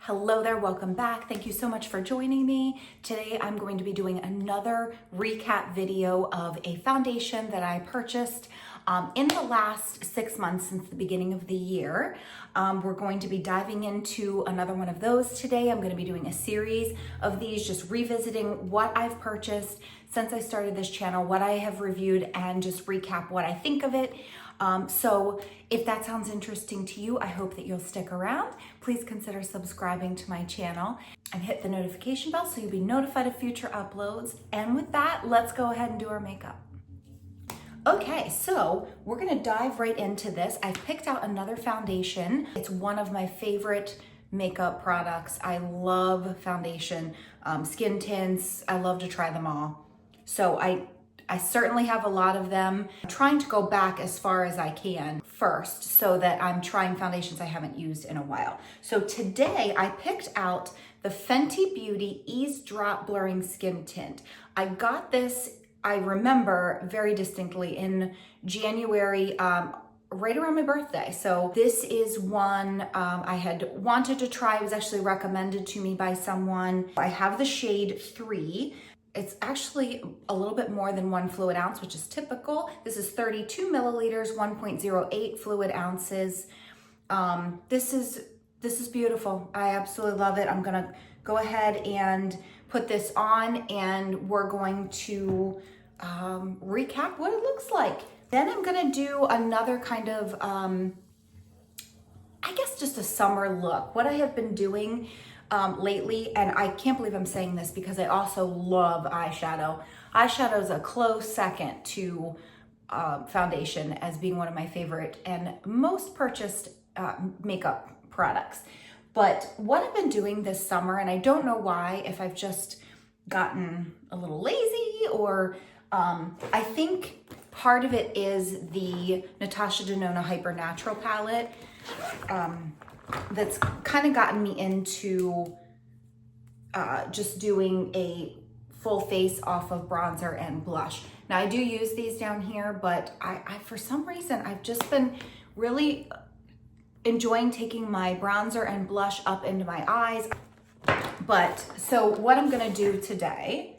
Hello there, welcome back. Thank you so much for joining me. Today I'm going to be doing another recap video of a foundation that I purchased in the last 6 months since the beginning of the year. We're going to be diving into another one of those today. I'm going to be doing a series of these, just revisiting what I've purchased since I started this channel, what I have reviewed, and just recap what I think of it. So if that sounds interesting to you, I hope that you'll stick around. Please consider subscribing to my channel and hit the notification bell so you'll be notified of future uploads. And with that, let's go ahead and do our makeup. Okay, so we're gonna dive right into this. I picked out another foundation. It's one of my favorite makeup products. I love foundation, skin tints. I love to try them all. So I certainly have a lot of them. I'm trying to go back as far as I can first so that I'm trying foundations I haven't used in a while. So today I picked out the Fenty Beauty Eaze Drop Blurring Skin Tint. I got this, I remember very distinctly, in January, right around my birthday. So this is one I had wanted to try. It was actually recommended to me by someone. I have the shade 3. It's actually a little bit more than 1 fluid ounce, which is typical. This is 32 milliliters, 1.08 fluid ounces. This is beautiful. I absolutely love it. I'm gonna go ahead and put this on, and we're going to recap what it looks like. Then I'm gonna do another kind of, I guess just a summer look. What I have been doing lately, and I can't believe I'm saying this because I also love eyeshadow. Eyeshadow is a close second to foundation as being one of my favorite and most purchased makeup products. But what I've been doing this summer, and I don't know why, if I've just gotten a little lazy or I think part of it is the Natasha Denona Hyper Natural palette. That's kind of gotten me into just doing a full face off of bronzer and blush. Now I do use these down here, but I for some reason, I've just been really enjoying taking my bronzer and blush up into my eyes. But so what I'm gonna do today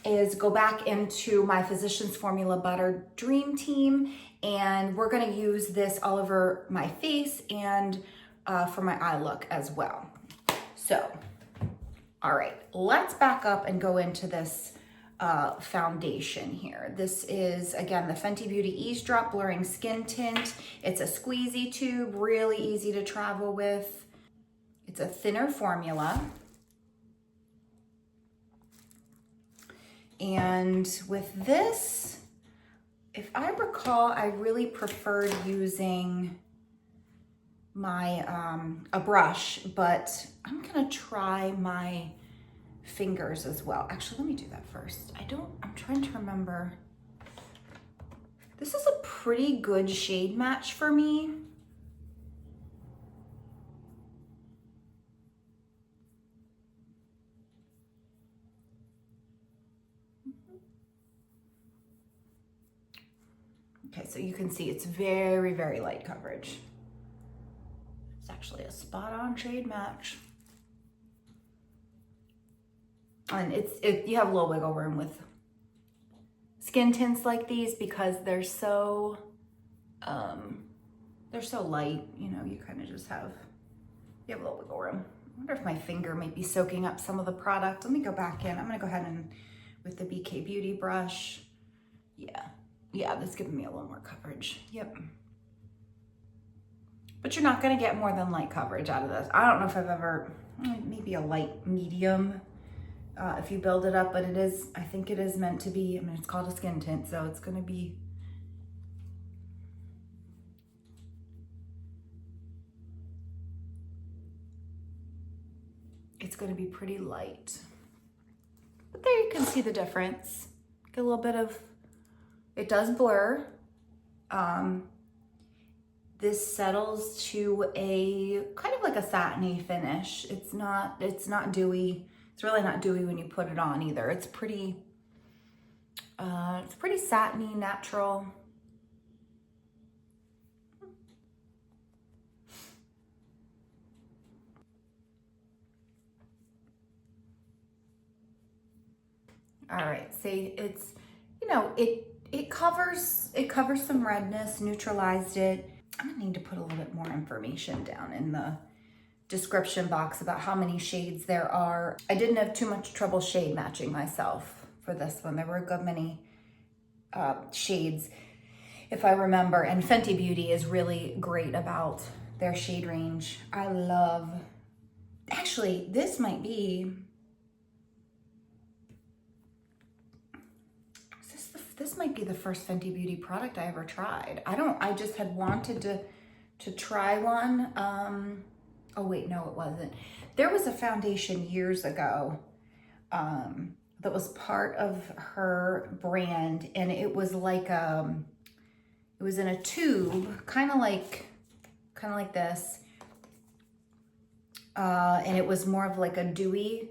is go back into my Physicians Formula Butter Dream Team, and we're gonna use this all over my face and for my eye look as well. So, all right, let's back up and go into this foundation here. This is, again, the Fenty Beauty Eaze Drop Blurring Skin Tint. It's a squeezy tube, really easy to travel with. It's a thinner formula. And with this, if I recall, I really preferred using my a brush, but I'm gonna try my fingers as well. Actually, let me do that first. I'm trying to remember. This is a pretty good shade match for me. Okay, so you can see it's very, very light coverage. It's actually a spot-on shade match. And you have a little wiggle room with skin tints like these because they're so light, you know, you kind of just have, you have a little wiggle room. I wonder if my finger might be soaking up some of the product. Let me go back in. I'm gonna go ahead and, with the BK Beauty brush, yeah, that's giving me a little more coverage. Yep. But you're not gonna get more than light coverage out of this. I don't know if I've ever, maybe a light medium if you build it up, but I think it is meant to be, I mean, it's called a skin tint, so it's gonna be, pretty light. But there you can see the difference. Get a little bit of, it does blur. This settles to a kind of like a satiny finish. It's not dewy. It's really not dewy when you put it on either. It's pretty satiny, natural. All right, see, it's, you know, it covers some redness, neutralized it. I'm gonna need to put a little bit more information down in the description box about how many shades there are. I didn't have too much trouble shade matching myself for this one. There were a good many shades, if I remember, and Fenty Beauty is really great about their shade range. I love, actually, this might be, this might be the first Fenty Beauty product I ever tried. I just had wanted to try one. Oh wait, no, it wasn't. There was a foundation years ago that was part of her brand, and it was like, it was in a tube, kind of like this. And it was more of like a dewy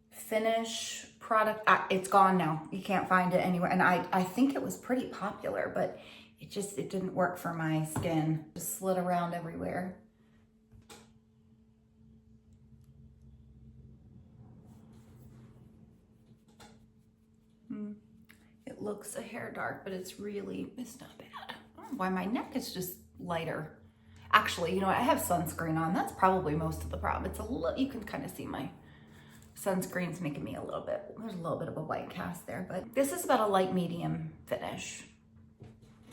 finish product. It's gone now. You can't find it anywhere. And I think it was pretty popular, but it didn't work for my skin. Just slid around everywhere. It looks a hair dark, but it's not bad. I don't know why my neck is just lighter. Actually, you know what? I have sunscreen on. That's probably most of the problem. It's a little, you can kind of see my sunscreen's making me there's a little bit of a white cast there, but this is about a light medium finish.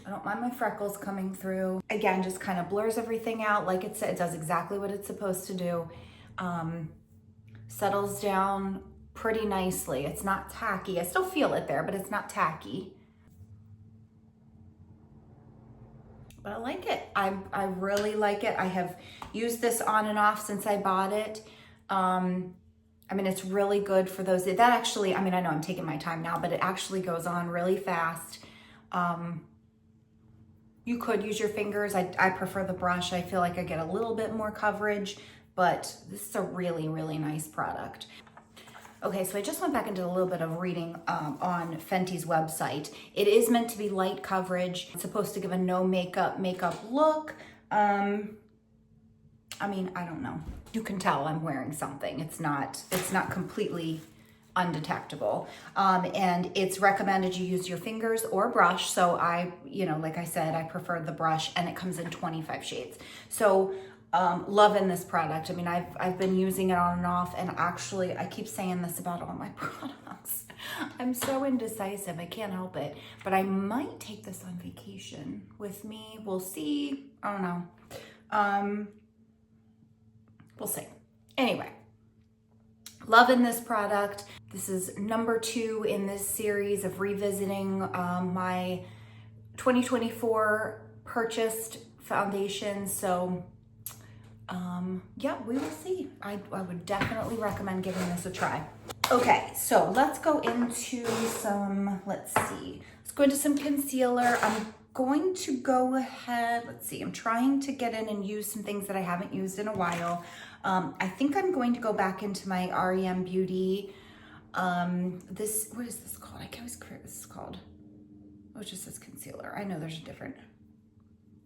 I don't mind my freckles coming through. Again, just kind of blurs everything out. Like it said, it does exactly what it's supposed to do. Settles down pretty nicely. It's not tacky. I still feel it there, but it's not tacky. But I like it. I really like it. I have used this on and off since I bought it. I mean, it's really good for those. That actually, I mean, I know I'm taking my time now, but it actually goes on really fast. You could use your fingers. I prefer the brush. I feel like I get a little bit more coverage, but this is a really, really nice product. Okay, so I just went back and did a little bit of reading on Fenty's website. It is meant to be light coverage. It's supposed to give a no makeup look. I mean, I don't know. You can tell I'm wearing something. It's not completely undetectable. And it's recommended you use your fingers or brush. So like I said, I prefer the brush, and it comes in 25 shades. So loving this product. I mean, I've been using it on and off, and actually I keep saying this about all my products. I'm so indecisive, I can't help it, but I might take this on vacation with me. We'll see. I don't know. We'll see. Anyway, loving this product. This is number 2 in this series of revisiting my 2024 purchased foundation. So yeah, we will see. I would definitely recommend giving this a try. Okay, so let's go into let's go into some concealer. I'm going to go ahead, I'm trying to get in and use some things that I haven't used in a while. I think I'm going to go back into my REM Beauty. What is this called? I always forget what this is called. Oh, it just says concealer. I know there's a different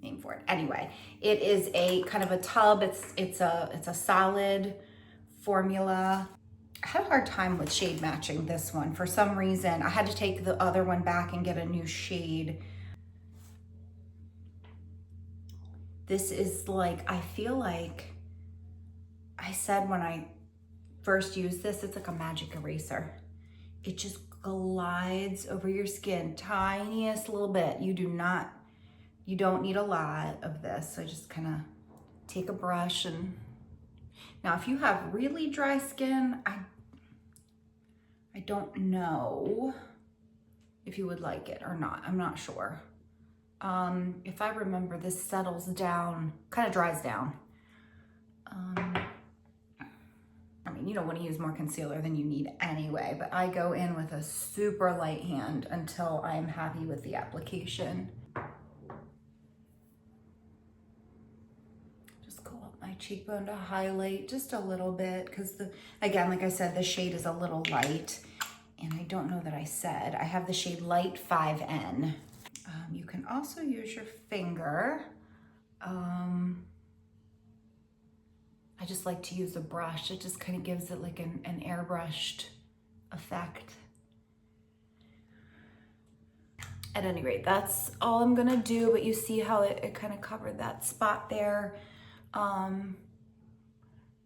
name for it. Anyway, it is a kind of a tub. It's a solid formula. I had a hard time with shade matching this one. For some reason, I had to take the other one back and get a new shade. This is like, I feel like I said when I first used this, it's like a magic eraser. It just glides over your skin, tiniest little bit. You don't need a lot of this. So just kind of take a brush. And now if you have really dry skin, I don't know if you would like it or not. I'm not sure. If I remember, this settles down, kind of dries down. I mean, you don't want to use more concealer than you need anyway, but I go in with a super light hand until I'm happy with the application. Just go up my cheekbone to highlight just a little bit, because again, like I said, the shade is a little light, and I don't know that I said, I have the shade Light 5N. You can also use your finger. I just like to use a brush. It just kind of gives it like an airbrushed effect. At any rate, that's all I'm gonna do, but you see how it kind of covered that spot there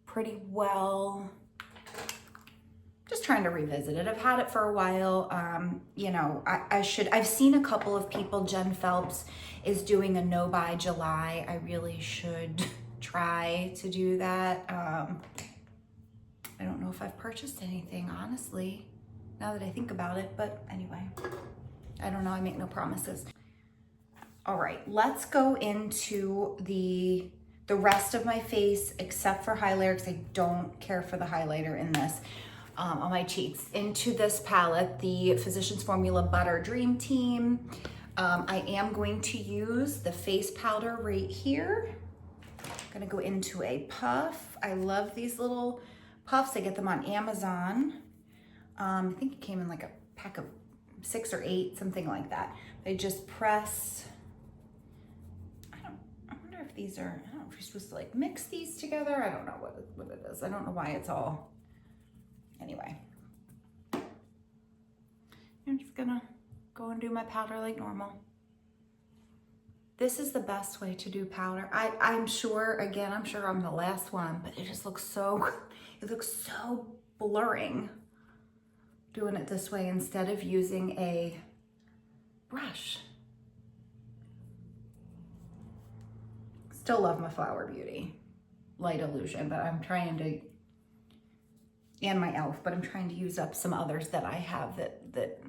pretty well. Just trying to revisit it. I've had it for a while. You know, I've seen a couple of people, Jen Phelps is doing a no buy July. I really should try to do that. I don't know if I've purchased anything, honestly, now that I think about it, but anyway, I don't know, I make no promises. All right, let's go into the rest of my face, except for highlighter, because I don't care for the highlighter in this, on my cheeks. Into this palette, the Physicians Formula Butter Dream Team. I am going to use the face powder right here. I'm gonna go into a puff. I love these little puffs. I get them on Amazon. I think it came in like a pack of 6 or 8, something like that. They just press. I wonder if these are, I don't know if you're supposed to like mix these together. I don't know what it is. I don't know why it's all, anyway. I'm just gonna go and do my powder like normal. This is the best way to do powder. I'm sure, again, I'm sure I'm the last one, but it just looks so, it looks so blurring doing it this way instead of using a brush. Still love my Flower Beauty Light Illusion, but I'm trying to, and my e.l.f., but I'm trying to use up some others that I have that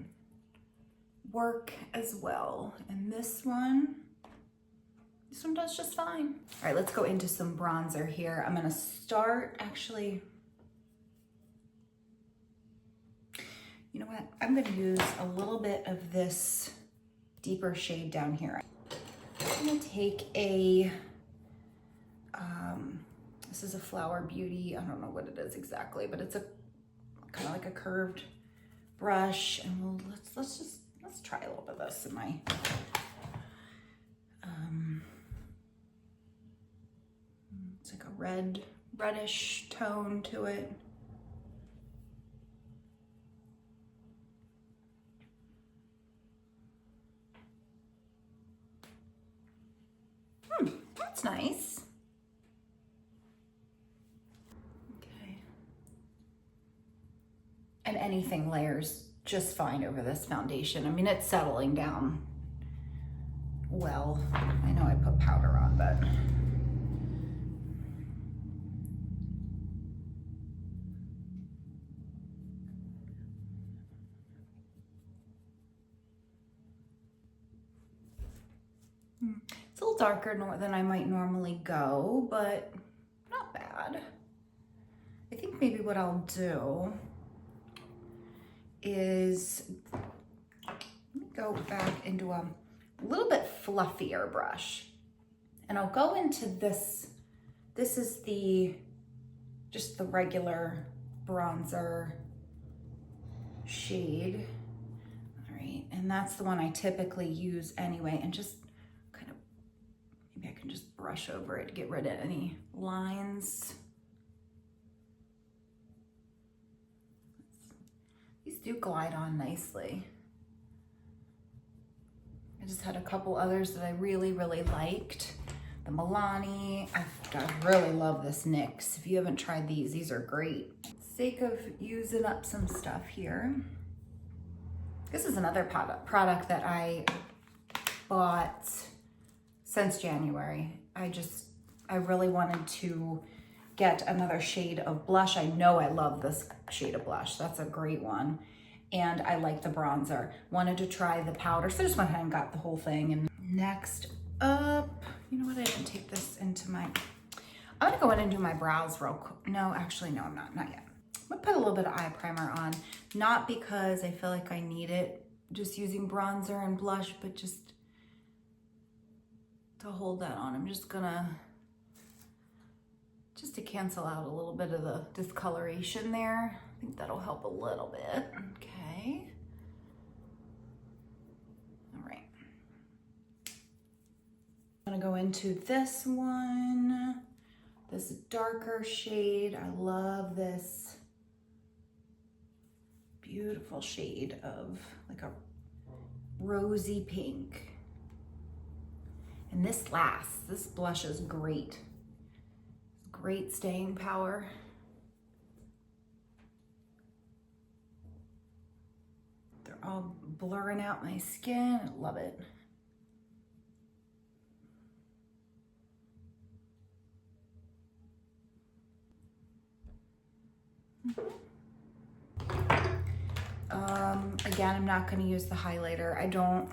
work as well. And this one does just fine. All right, let's go into some bronzer here. I'm gonna start, actually, you know what? I'm gonna use a little bit of this deeper shade down here. I'm gonna take a, this is a Flower Beauty, I don't know what it is exactly, but it's a kind of like a curved brush, and let's try a little bit of this in my, it's like a reddish tone to it. That's nice. Okay. And anything layers just fine over this foundation. I mean, it's settling down well. I know I put powder on, but it's a little darker than I might normally go, but not bad. I think maybe what I'll do is let me go back into a little bit fluffier brush, and I'll go into this. This is just the regular bronzer shade. All right, and that's the one I typically use anyway, and just kind of, maybe I can just brush over it to get rid of any lines. These do glide on nicely. I just had a couple others that I really, really liked. The Milani, I really love this NYX. If you haven't tried these are great. For the sake of using up some stuff here, this is another product that I bought since January. I really wanted to get another shade of blush. I know I love this shade of blush. That's a great one. And I like the bronzer. Wanted to try the powder, so I just went ahead and got the whole thing. And next up, you know what, I didn't take this into my, I'm gonna go in and do my brows real quick. No, actually, no, I'm not yet. I'm gonna put a little bit of eye primer on, not because I feel like I need it, just using bronzer and blush, but just to hold that on. I'm just gonna, just to cancel out a little bit of the discoloration there. I think that'll help a little bit. Okay. All right. I'm gonna go into this one, this darker shade. I love this beautiful shade of like a rosy pink. And this lasts. This blush is great. Great staying power. They're all blurring out my skin. I love it. Again, I'm not going to use the highlighter. I don't,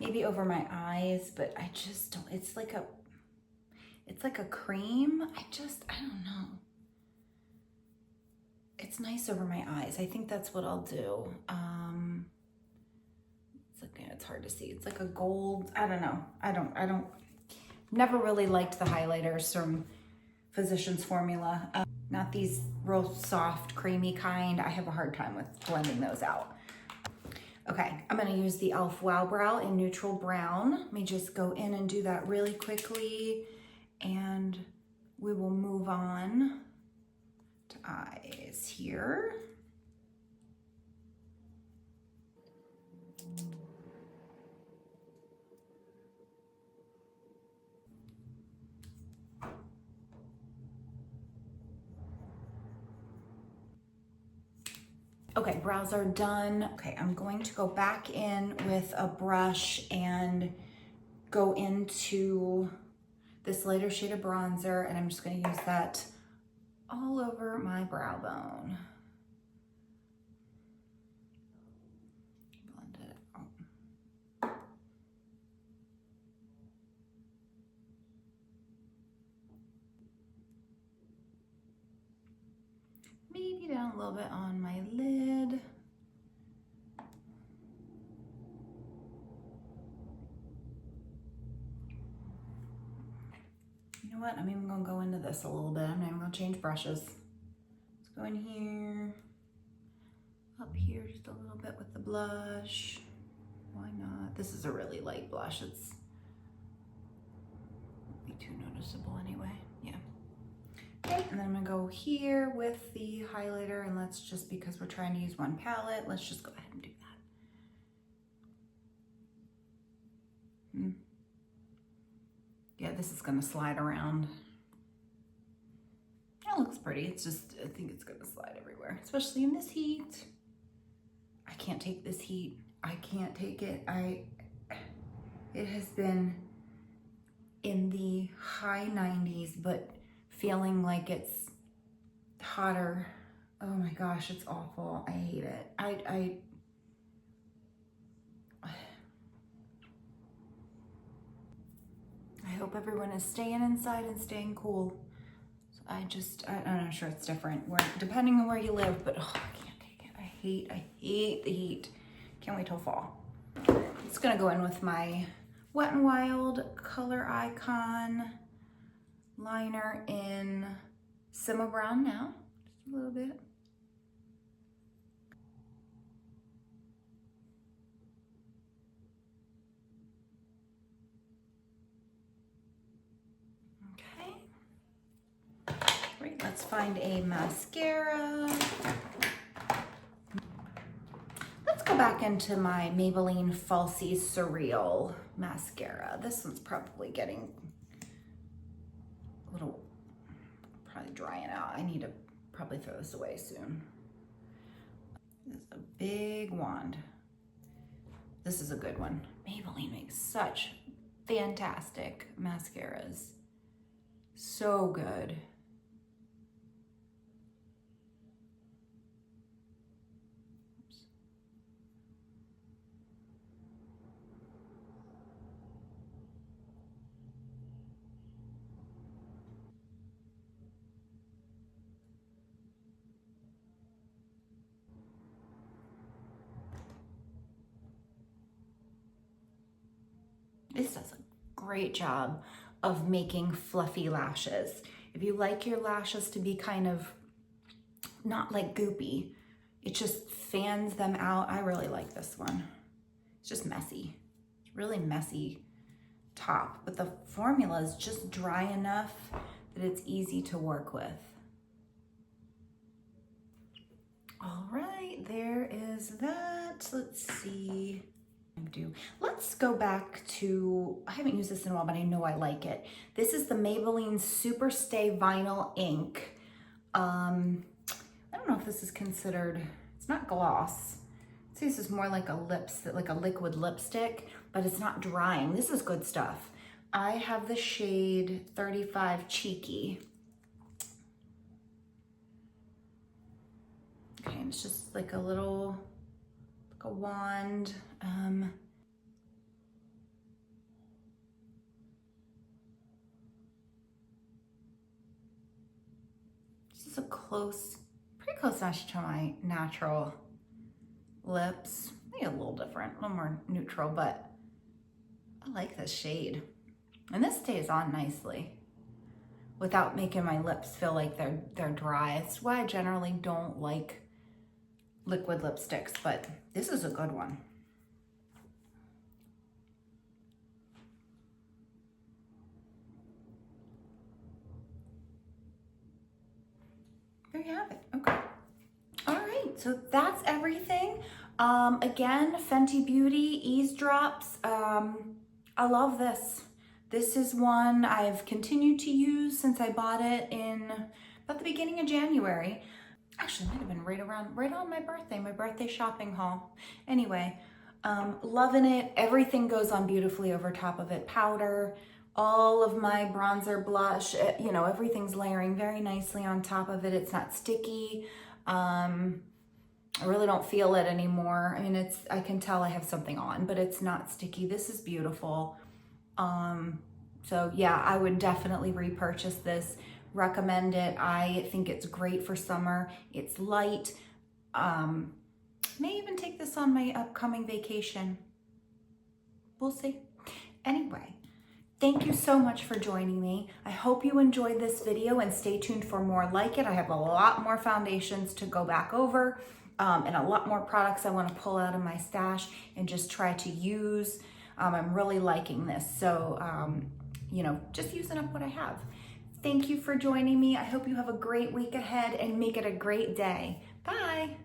maybe over my eyes, but I just don't, it's like a cream. I don't know. It's nice over my eyes. I think that's what I'll do. It's hard to see. It's like a gold, I don't know. I don't, never really liked the highlighters from Physicians Formula. Not these real soft, creamy kind. I have a hard time with blending those out. Okay, I'm gonna use the e.l.f. Wow Brow in neutral brown. Let me just go in and do that really quickly, and we will move on to eyes here. Okay, brows are done. Okay, I'm going to go back in with a brush and go into this lighter shade of bronzer, and I'm just gonna use that all over my brow bone. Blend it out. Maybe down a little bit on my lid. You know what? I'm even gonna go into this a little bit. I'm not even gonna change brushes. Let's go in here, up here just a little bit with the blush. Why not? This is a really light blush. It's won't be too noticeable anyway. Yeah. Okay, and then I'm gonna go here with the highlighter, and let's just, because we're trying to use one palette, let's just go ahead and do that. Yeah, this is gonna slide around. It looks pretty. It's just, I think it's gonna slide everywhere, especially in this heat. I can't take this heat. I can't take it. It has been in the high 90s, but feeling like it's hotter. Oh my gosh, it's awful. I hate it. I hope everyone is staying inside and staying cool. So I'm not sure it's different depending on where you live, but oh, I can't take it. I hate the heat. Can't wait till fall. I'm just gonna go in with my Wet n Wild Color Icon liner in Sima Brown now, just a little bit. Great, let's find a mascara. Let's go back into my Maybelline Falsies Surreal mascara. This one's probably getting a little, probably drying out. I need to probably throw this away soon. This is a big wand. This is a good one. Maybelline makes such fantastic mascaras. So good. This does a great job of making fluffy lashes. If you like your lashes to be kind of not like goopy, it just fans them out. I really like this one. It's just messy. It's really messy top, but the formula is just dry enough that it's easy to work with. All right, there is that. Let's see. Let's go back to, I haven't used this in a while, but I know I like it. This is the Maybelline Super Stay Vinyl Ink. I don't know if this is considered, it's not gloss. I'd say this is more like a lipstick, like a liquid lipstick, but it's not drying. This is good stuff. I have the shade 35 Cheeky. Okay, and it's just like a little, like a wand. This is a close, pretty close match to my natural lips. Maybe a little different, a little more neutral, but I like this shade. And this stays on nicely without making my lips feel like they're dry. It's why I generally don't like liquid lipsticks, but this is a good one. There you have it. Okay. All right, so that's everything. Again, Fenty Beauty Eaze Drops. I love this. This is one I've continued to use since I bought it in about the beginning of January. Actually, it might have been right on my birthday shopping haul. Anyway, loving it. Everything goes on beautifully over top of it. Powder, all of my bronzer, blush, you know, everything's layering very nicely on top of it. It's not sticky. I really don't feel it anymore. I mean, I can tell I have something on, but it's not sticky. This is beautiful. So yeah, I would definitely repurchase this. Recommend it. I think it's great for summer. It's light. May even take this on my upcoming vacation. We'll see. Anyway, thank you so much for joining me. I hope you enjoyed this video and stay tuned for more like it. I have a lot more foundations to go back over and a lot more products I want to pull out of my stash and just try to use. I'm really liking this. So, you know, just using up what I have. Thank you for joining me. I hope you have a great week ahead and make it a great day. Bye.